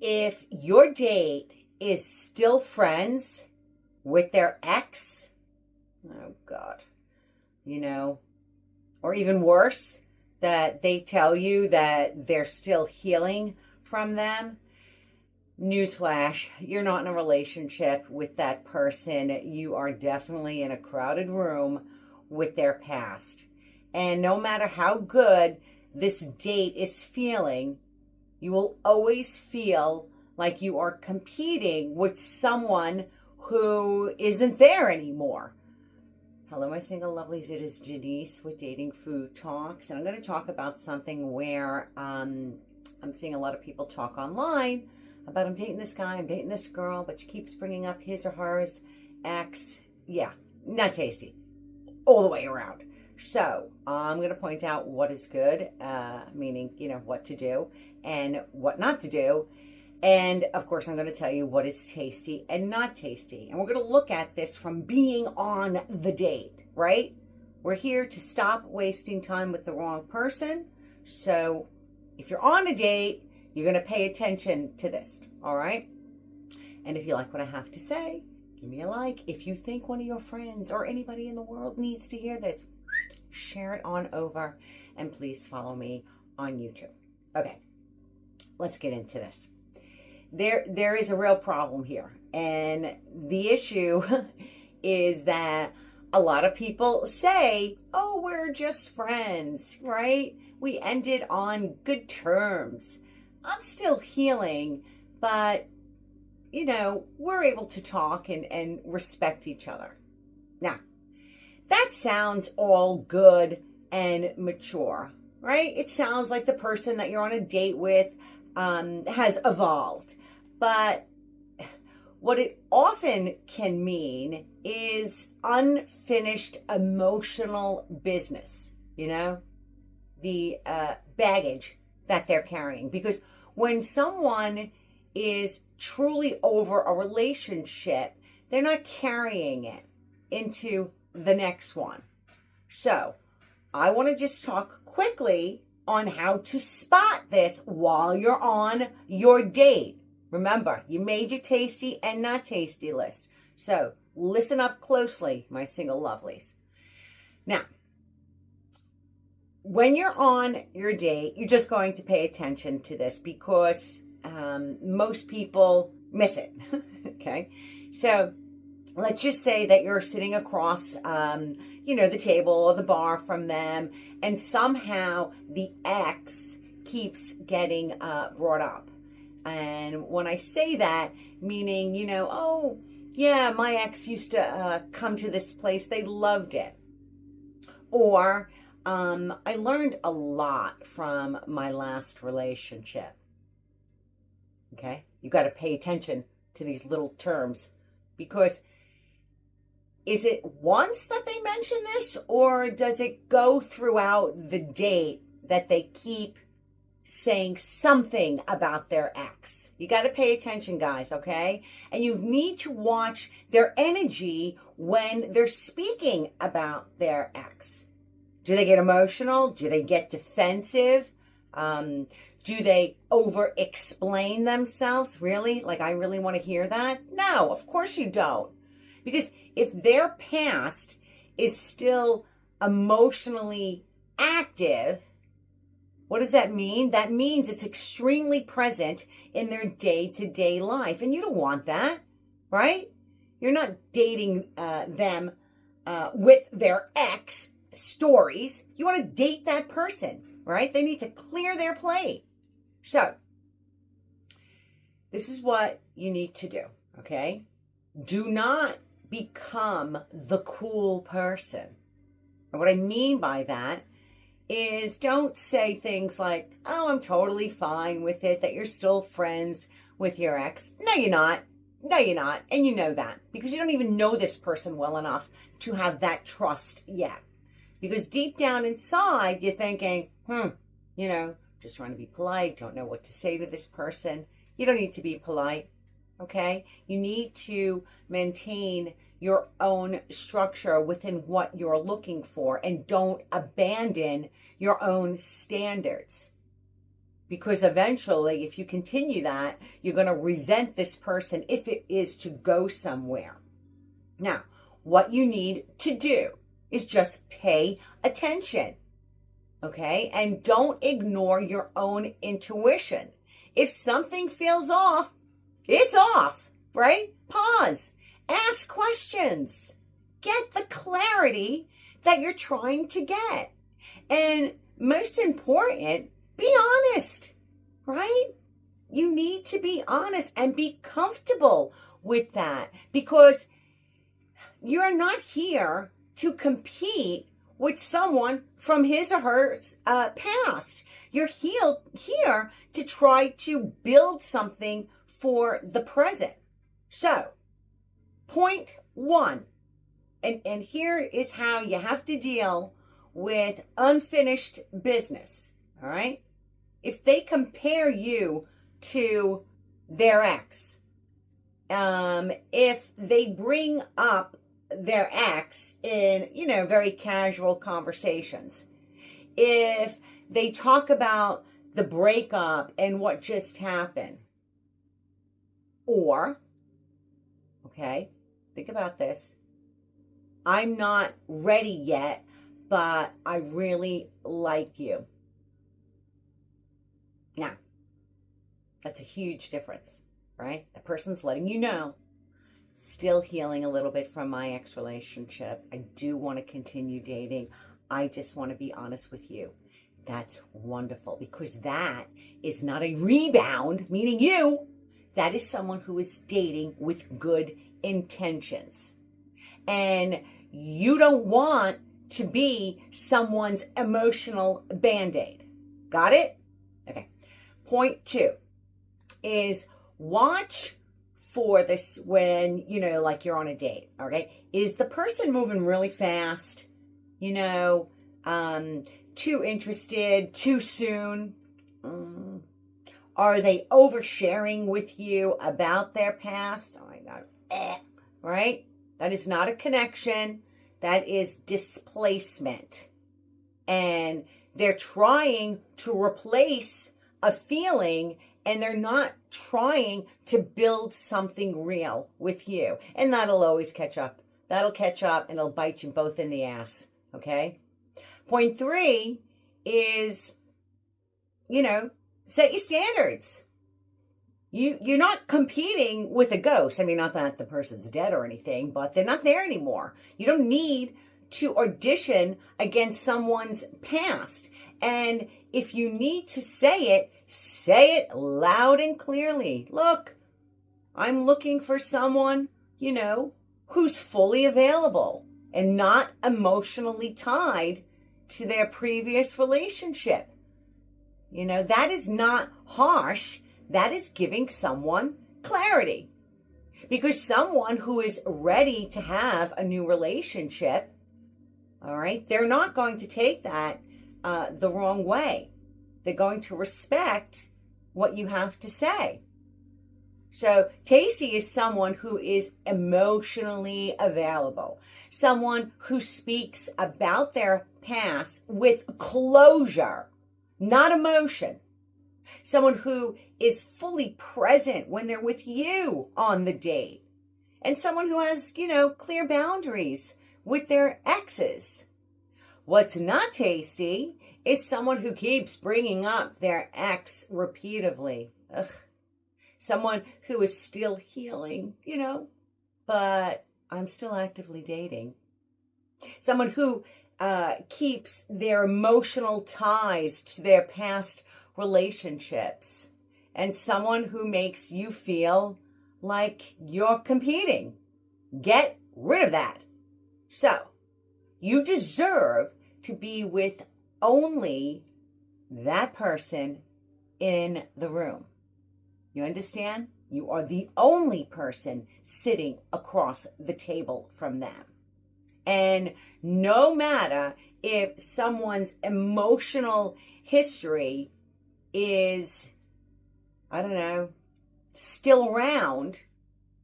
If your date is still friends with their ex, oh God, or even worse, that they tell you that they're still healing from them, newsflash, you're not in a relationship with that person. You are definitely in a crowded room with their past. And no matter how good this date is feeling, you will always feel like you are competing with someone who isn't there anymore. Hello, my single lovelies. It is Janice with Dating Food Talks. And I'm going to talk about something where I'm seeing a lot of people talk online about I'm dating this guy, I'm dating this girl, but she keeps bringing up his or hers ex. Yeah, not tasty. All the way around. So I'm going to point out what is good, meaning, what to do and what not to do. And of course, I'm going to tell you what is tasty and not tasty. And we're going to look at this from being on the date, right? We're here to stop wasting time with the wrong person. So if you're on a date, you're going to pay attention to this, all right? And if you like what I have to say, give me a like. If you think one of your friends or anybody in the world needs to hear this, share it on over, and please follow me on YouTube. Okay, let's get into this. There is a real problem here, and the issue is that a lot of people say, oh, we're just friends, right? We ended on good terms. I'm still healing, but, we're able to talk and respect each other. Now, that sounds all good and mature, right? It sounds like the person that you're on a date with has evolved. But what it often can mean is unfinished emotional business, the baggage that they're carrying. Because when someone is truly over a relationship, they're not carrying it into the next one. So I want to just talk quickly on how to spot this while you're on your date. Remember, you made your tasty and not tasty list. So listen up closely, my single lovelies. Now, when you're on your date, you're just going to pay attention to this because most people miss it. Okay, so let's just say that you're sitting across, the table or the bar from them, and somehow the ex keeps getting brought up. And when I say that, meaning, oh, yeah, my ex used to come to this place. They loved it. Or I learned a lot from my last relationship. Okay? You got to pay attention to these little terms, because is it once that they mention this, or does it go throughout the date that they keep saying something about their ex? You got to pay attention, guys, okay? And you need to watch their energy when they're speaking about their ex. Do they get emotional? Do they get defensive? Do they over-explain themselves? Really? Like, I really want to hear that? No, of course you don't. Because if their past is still emotionally active, what does that mean? That means it's extremely present in their day-to-day life. And you don't want that, right? You're not dating them with their ex stories. You want to date that person, right? They need to clear their plate. So, this is what you need to do, okay? Do not become the cool person. And what I mean by that is don't say things like, oh, I'm totally fine with it, that you're still friends with your ex. No, you're not. No, you're not. And you know that because you don't even know this person well enough to have that trust yet. Because deep down inside, you're thinking, just trying to be polite, don't know what to say to this person. You don't need to be polite, okay? You need to maintain your own structure within what you're looking for, and don't abandon your own standards. Because eventually, if you continue that, you're going to resent this person if it is to go somewhere. Now, what you need to do is just pay attention, okay? And don't ignore your own intuition. If something feels off, it's off, right? Pause, ask questions, get the clarity that you're trying to get. And most important, be honest, right? You need to be honest and be comfortable with that, because you're not here to compete with someone from his or her past. You're here to try to build something for the present. So, point one, and here is how you have to deal with unfinished business, all right? If they compare you to their ex, if they bring up their ex in, very casual conversations, if they talk about the breakup and what just happened, or, okay, think about this, I'm not ready yet, but I really like you. Now, that's a huge difference, right? The person's letting you know, still healing a little bit from my ex relationship. I do want to continue dating. I just want to be honest with you. That's wonderful, because that is not a rebound, meaning you. That is someone who is dating with good intentions. And you don't want to be someone's emotional Band-Aid. Got it? Okay. Point two is watch for this when, like you're on a date, okay? Is the person moving really fast? Too interested, too soon? Are they oversharing with you about their past? Oh my God. Right? That is not a connection. That is displacement. And they're trying to replace a feeling, and they're not trying to build something real with you. And that'll always catch up. That'll catch up and it'll bite you both in the ass. Okay? Point three is, set your standards. You're not competing with a ghost. I mean, not that the person's dead or anything, but they're not there anymore. You don't need to audition against someone's past. And if you need to say it loud and clearly. Look, I'm looking for someone, who's fully available and not emotionally tied to their previous relationship. That is not harsh. That is giving someone clarity. Because someone who is ready to have a new relationship, all right, they're not going to take that the wrong way. They're going to respect what you have to say. So Tacy is someone who is emotionally available. Someone who speaks about their past with closure, not emotion. Someone who is fully present when they're with you on the date. And someone who has, clear boundaries with their exes. What's not tasty is someone who keeps bringing up their ex repeatedly. Ugh. Someone who is still healing, but I'm still actively dating. Someone who keeps their emotional ties to their past relationships. And someone who makes you feel like you're competing. Get rid of that. So, you deserve to be with only that person in the room. You understand? You are the only person sitting across the table from them. And no matter if someone's emotional history is, still around,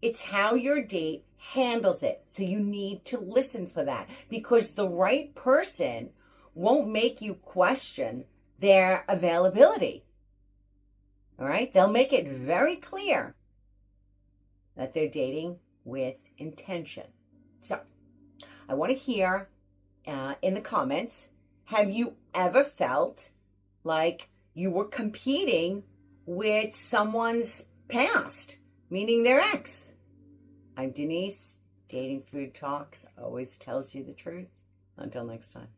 it's how your date handles it. So you need to listen for that, because the right person won't make you question their availability. All right? They'll make it very clear that they're dating with intention. So I want to hear in the comments, have you ever felt like you were competing with someone's past, meaning their ex? I'm Denise. Dating Food Talks always tells you the truth. Until next time.